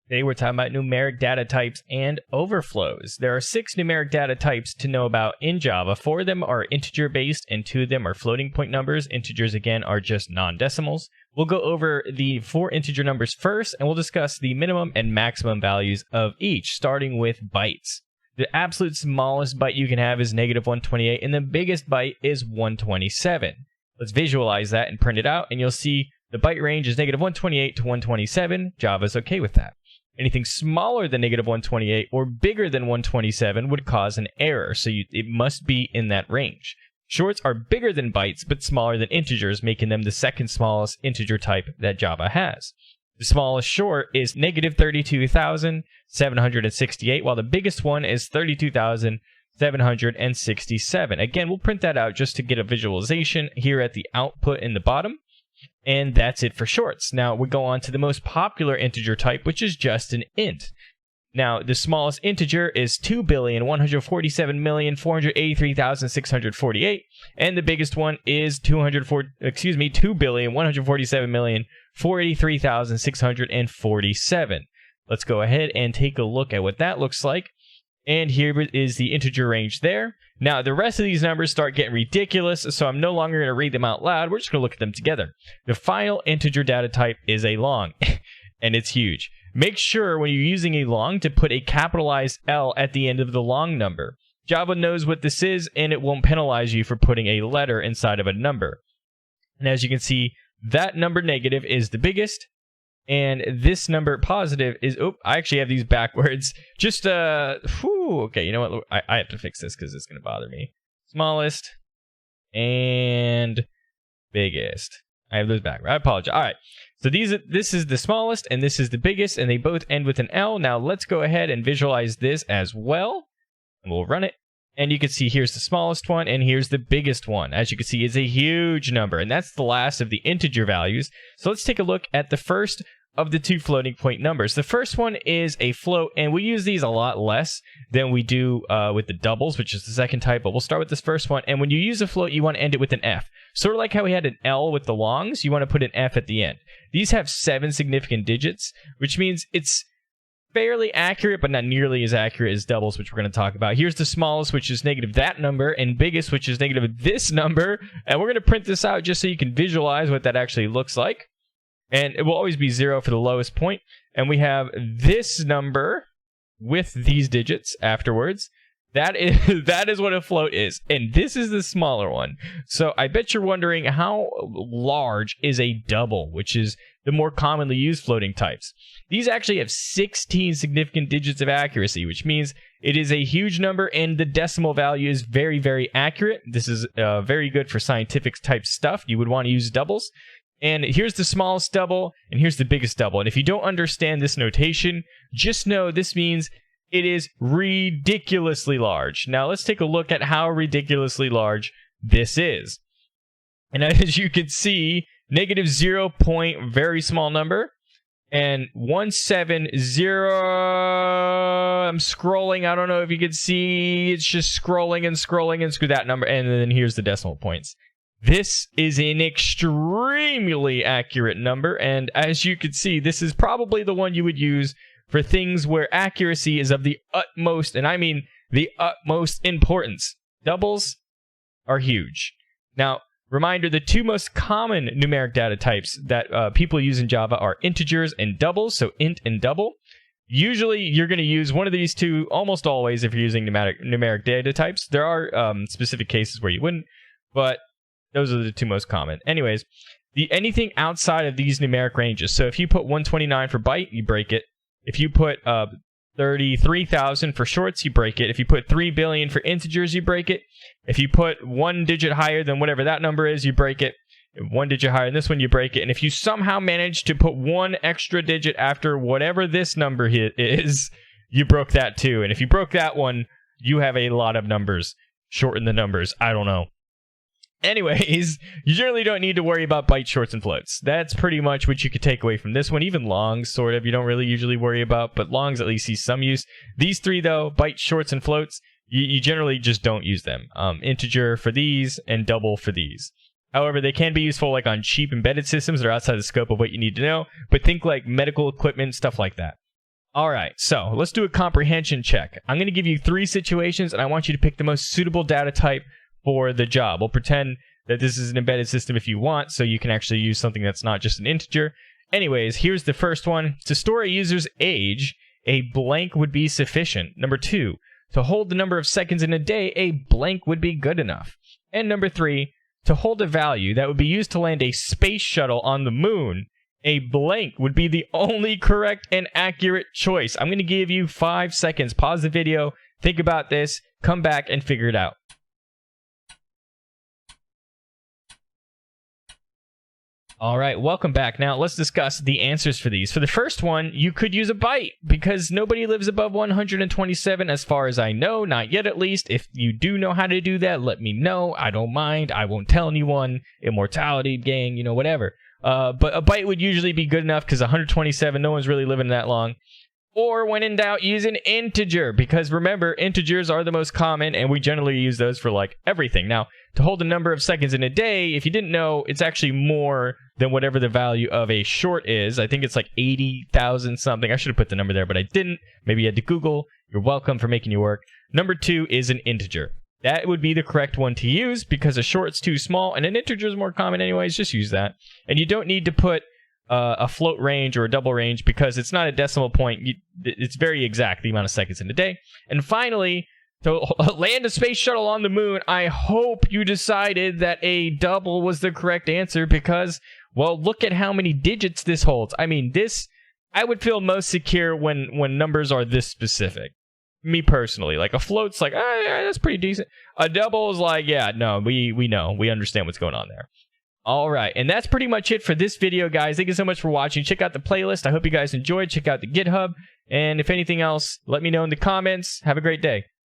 Today we're talking about numeric data types and overflows. There are 6 numeric data types to know about in Java. 4 of them are integer based and 2 of them are floating point numbers. Integers again are just non-decimals. We'll go over the 4 integer numbers first and we'll discuss the minimum and maximum values of each, starting with bytes. The absolute smallest byte you can have is -128 and the biggest byte is 127. Let's visualize that and print it out and you'll see the byte range is -128 to 127. Java's okay with that. Anything smaller than -128 or bigger than 127 would cause an error, so it must be in that range. Shorts are bigger than bytes, but smaller than integers, making them the second smallest integer type that Java has. The smallest short is -32,768, while the biggest one is 32,767. Again, we'll print that out just to get a visualization here at the output in the bottom. And that's it for shorts. Now we go on to the most popular integer type, which is just an int. Now the smallest integer is 2,147,483,648, and the biggest one is 2,147,483,647. Let's go ahead and take a look at what that looks like. And here is the integer range there. Now, the rest of these numbers start getting ridiculous, so I'm no longer going to read them out loud. We're just going to look at them together. The final integer data type is a long, and it's huge. Make sure when you're using a long to put a capitalized L at the end of the long number. Java knows what this is, and it won't penalize you for putting a letter inside of a number. And as you can see, that number negative is the biggest. And this number positive is, I actually have these backwards. Just, okay, you know what? I have to fix this because it's going to bother me. Smallest and biggest. I have those backwards. I apologize. All right. So this is the smallest and this is the biggest, and they both end with an L. Now let's go ahead and visualize this as well. And we'll run it. And you can see here's the smallest one and here's the biggest one. As you can see, it's a huge number, and that's the last of the integer values. So let's take a look at the first of the 2 floating point numbers. The first one is a float, and we use these a lot less than we do with the doubles, which is the second type, but we'll start with this first one. And when you use a float, you want to end it with an F. Sort of like how we had an L with the longs, you want to put an F at the end. These have 7 significant digits, which means it's fairly accurate, but not nearly as accurate as doubles, which we're going to talk about. Here's the smallest, which is negative that number, and biggest, which is negative this number. And we're going to print this out just so you can visualize what that actually looks like. And it will always be 0 for the lowest point. And we have this number with these digits afterwards. That is what a float is. And this is the smaller one. So I bet you're wondering, how large is a double, which is the more commonly used floating types. These actually have 16 significant digits of accuracy, which means it is a huge number and the decimal value is very, very accurate. This is very good for scientific type stuff. You would want to use doubles. And here's the smallest double, and here's the biggest double. And if you don't understand this notation, just know this means it is ridiculously large. Now let's take a look at how ridiculously large this is. And as you can see, -0 point, very small number, and 170. I'm scrolling. I don't know if you can see. It's just scrolling and scrolling and screw that number. And then here's the decimal points. This is an extremely accurate number, and as you can see, this is probably the one you would use for things where accuracy is of the utmost, and I mean the utmost importance. Doubles are huge. Now, reminder, the 2 most common numeric data types that people use in Java are integers and doubles, so int and double. Usually, you're going to use one of these 2 almost always if you're using numeric data types. There are specific cases where you wouldn't, but those are the 2 most common. Anyways, anything outside of these numeric ranges. So if you put 129 for byte, you break it. If you put 33,000 for shorts, you break it. If you put 3 billion for integers, you break it. If you put 1 digit higher than whatever that number is, you break it. 1 digit higher than this one, you break it. And if you somehow manage to put 1 extra digit after whatever this number is, you broke that too. And if you broke that one, you have a lot of numbers. Shorten the numbers. I don't know. Anyways, you generally don't need to worry about bytes, shorts, and floats. That's pretty much what you could take away from this one. Even longs, sort of, you don't really usually worry about, but longs at least see some use. These 3, though, bytes, shorts, and floats, you generally just don't use them. Integer for these and double for these. However, they can be useful like on cheap embedded systems that are outside the scope of what you need to know, but think like medical equipment, stuff like that. All right, so let's do a comprehension check. I'm going to give you 3 situations, and I want you to pick the most suitable data type for the job. We'll pretend that this is an embedded system if you want, so you can actually use something that's not just an integer. Anyways, here's the first one. To store a user's age, a blank would be sufficient. Number 2, to hold the number of seconds in a day, a blank would be good enough. And number 3, to hold a value that would be used to land a space shuttle on the moon, a blank would be the only correct and accurate choice. I'm going to give you 5 seconds. Pause the video, think about this, come back and figure it out. All right, welcome back. Now, let's discuss the answers for these. For the first one, you could use a byte because nobody lives above 127 as far as I know, not yet at least. If you do know how to do that, let me know. I don't mind. I won't tell anyone. Immortality, gang, whatever. But a byte would usually be good enough because 127, no one's really living that long. Or when in doubt, use an integer because remember, integers are the most common and we generally use those for like everything. Now, to hold a number of seconds in a day, if you didn't know, it's actually more than whatever the value of a short is. I think it's like 80,000 something. I should have put the number there, but I didn't. Maybe you had to Google. You're welcome for making you work. Number 2 is an integer. That would be the correct one to use because a short's too small and an integer is more common anyways. Just use that. And you don't need to put a float range or a double range because it's not a decimal point. It's very exact, the amount of seconds in a day. And finally, to land a space shuttle on the moon, I hope you decided that a double was the correct answer because, well, look at how many digits this holds. I mean, I would feel most secure when numbers are this specific. Me personally, like a float's like, yeah, that's pretty decent. A double is like, yeah, no, we know, we understand what's going on there. All right, and that's pretty much it for this video, guys. Thank you so much for watching. Check out the playlist. I hope you guys enjoyed. Check out the GitHub. And if anything else, let me know in the comments. Have a great day.